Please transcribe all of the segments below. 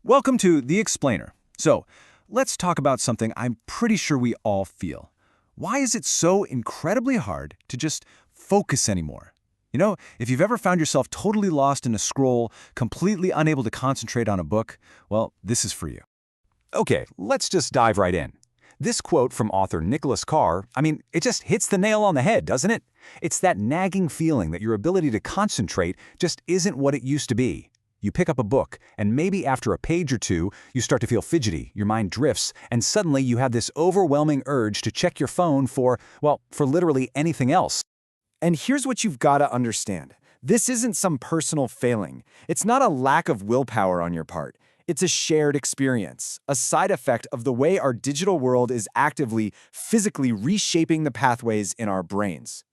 Welcome to The Explainer. So, let's talk about something I'm pretty sure we all feel. Why is it so incredibly hard to just focus anymore? If you've ever found yourself totally lost in a scroll, completely unable to concentrate on a book, well, this is for you. Okay, let's just dive right in. This quote from author Nicholas Carr, it just hits the nail on the head, doesn't it? It's that nagging feeling that your ability to concentrate just isn't what it used to be. You pick up a book, and maybe after a page or two, you start to feel fidgety, your mind drifts, and suddenly you have this overwhelming urge to check your phone for literally anything else. And here's what you've got to understand. This isn't some personal failing. It's not a lack of willpower on your part. It's a shared experience, a side effect of the way our digital world is actively, physically reshaping the pathways in our brains.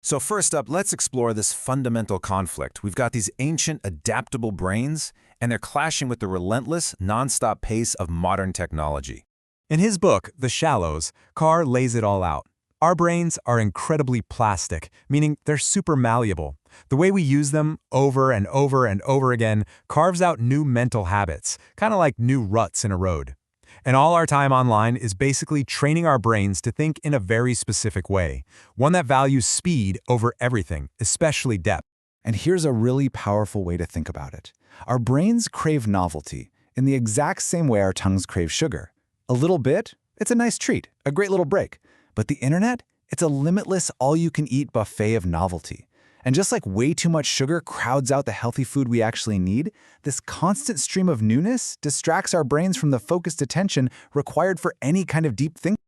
So first up, let's explore this fundamental conflict. We've got these ancient, adaptable brains, and they're clashing with the relentless, nonstop pace of modern technology. In his book, The Shallows, Carr lays it all out. Our brains are incredibly plastic, meaning they're super malleable. The way we use them over and over and over again carves out new mental habits, kind of like new ruts in a road. And all our time online is basically training our brains to think in a very specific way, one that values speed over everything, especially depth. And here's a really powerful way to think about it. Our brains crave novelty in the exact same way our tongues crave sugar. A little bit, it's a nice treat, a great little break. But the internet, it's a limitless all-you-can-eat buffet of novelty. And just like way too much sugar crowds out the healthy food we actually need, this constant stream of newness distracts our brains from the focused attention required for any kind of deep thinking.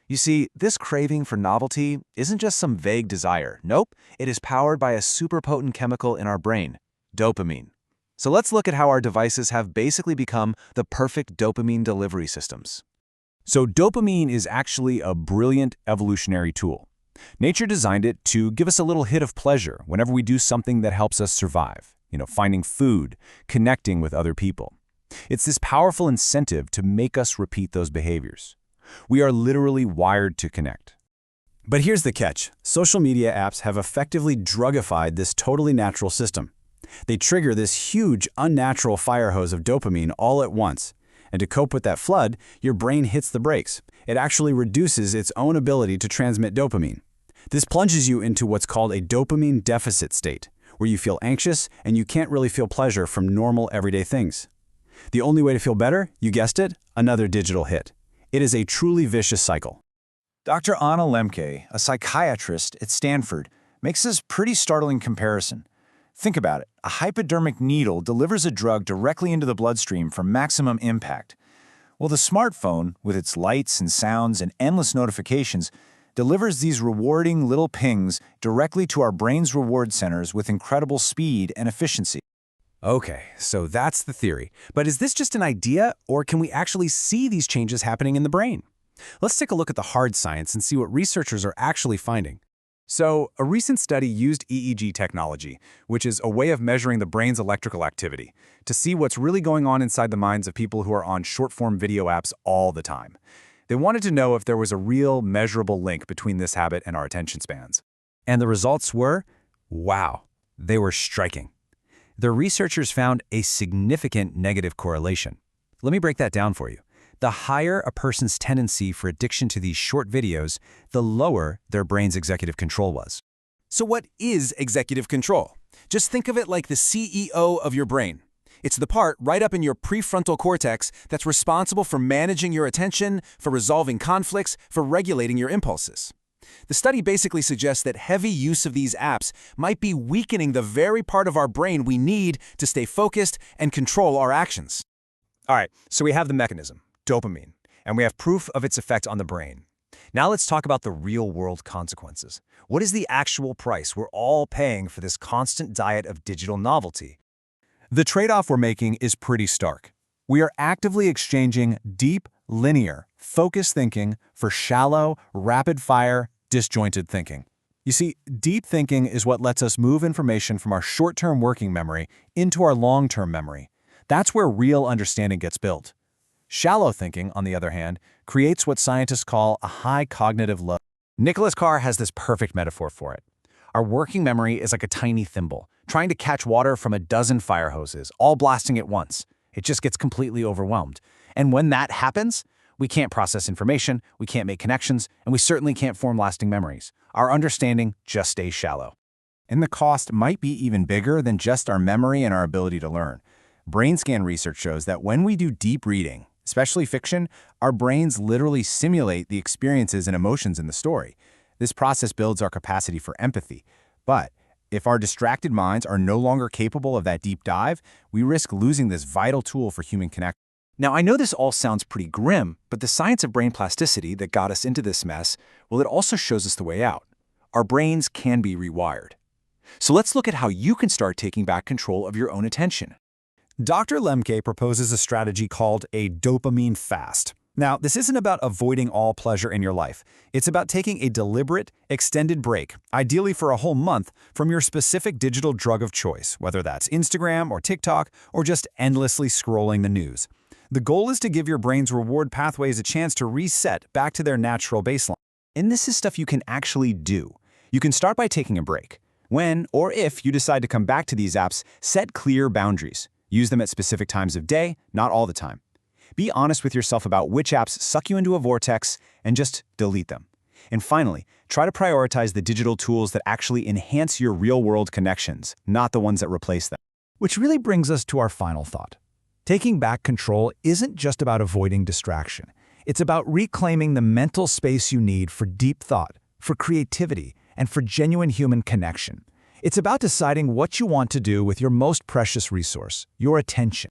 You see, this craving for novelty isn't just some vague desire. Nope, it is powered by a super potent chemical in our brain, dopamine. So let's look at how our devices have basically become the perfect dopamine delivery systems. So dopamine is actually a brilliant evolutionary tool. Nature designed it to give us a little hit of pleasure whenever we do something that helps us survive, finding food, connecting with other people. It's this powerful incentive to make us repeat those behaviors. We are literally wired to connect. But here's the catch. Social media apps have effectively drugified this totally natural system. They trigger this huge, unnatural fire hose of dopamine all at once. And to cope with that flood, your brain hits the brakes. It actually reduces its own ability to transmit dopamine. This plunges you into what's called a dopamine deficit state, where you feel anxious and you can't really feel pleasure from normal everyday things. The only way to feel better, you guessed it, another digital hit. It is a truly vicious cycle. Dr. Anna Lemke, a psychiatrist at Stanford, makes this pretty startling comparison. Think about it. A hypodermic needle delivers a drug directly into the bloodstream for maximum impact. Well, the smartphone, with its lights and sounds and endless notifications, delivers these rewarding little pings directly to our brain's reward centers with incredible speed and efficiency. Okay, so that's the theory. But is this just an idea, or can we actually see these changes happening in the brain? Let's take a look at the hard science and see what researchers are actually finding. So, a recent study used EEG technology, which is a way of measuring the brain's electrical activity, to see what's really going on inside the minds of people who are on short-form video apps all the time. They wanted to know if there was a real, measurable link between this habit and our attention spans. And the results were, wow, they were striking. The researchers found a significant negative correlation. Let me break that down for you. The higher a person's tendency for addiction to these short videos, the lower their brain's executive control was. So what is executive control? Just think of it like the CEO of your brain. It's the part right up in your prefrontal cortex that's responsible for managing your attention, for resolving conflicts, for regulating your impulses. The study basically suggests that heavy use of these apps might be weakening the very part of our brain we need to stay focused and control our actions. All right, so we have the mechanism, dopamine, and we have proof of its effect on the brain. Now let's talk about the real-world consequences. What is the actual price we're all paying for this constant diet of digital novelty? The trade-off we're making is pretty stark. We are actively exchanging deep, linear, focused thinking for shallow, rapid-fire, disjointed thinking. You see, deep thinking is what lets us move information from our short-term working memory into our long-term memory. That's where real understanding gets built. Shallow thinking, on the other hand, creates what scientists call a high cognitive load. Nicholas Carr has this perfect metaphor for it. Our working memory is like a tiny thimble, trying to catch water from a dozen fire hoses, all blasting at once. It just gets completely overwhelmed. And when that happens, we can't process information, we can't make connections, and we certainly can't form lasting memories. Our understanding just stays shallow. And the cost might be even bigger than just our memory and our ability to learn. Brain scan research shows that when we do deep reading, especially fiction, our brains literally simulate the experiences and emotions in the story. This process builds our capacity for empathy. But if our distracted minds are no longer capable of that deep dive, we risk losing this vital tool for human connection. Now, I know this all sounds pretty grim, but the science of brain plasticity that got us into this mess, well, it also shows us the way out. Our brains can be rewired. So let's look at how you can start taking back control of your own attention. Dr. Lemke proposes a strategy called a dopamine fast. Now, this isn't about avoiding all pleasure in your life. It's about taking a deliberate, extended break, ideally for a whole month, from your specific digital drug of choice, whether that's Instagram or TikTok or just endlessly scrolling the news. The goal is to give your brain's reward pathways a chance to reset back to their natural baseline. And this is stuff you can actually do. You can start by taking a break. When or if you decide to come back to these apps, set clear boundaries. Use them at specific times of day, not all the time. Be honest with yourself about which apps suck you into a vortex and just delete them. And finally, try to prioritize the digital tools that actually enhance your real-world connections, not the ones that replace them. Which really brings us to our final thought. Taking back control isn't just about avoiding distraction. It's about reclaiming the mental space you need for deep thought, for creativity, and for genuine human connection. It's about deciding what you want to do with your most precious resource, your attention.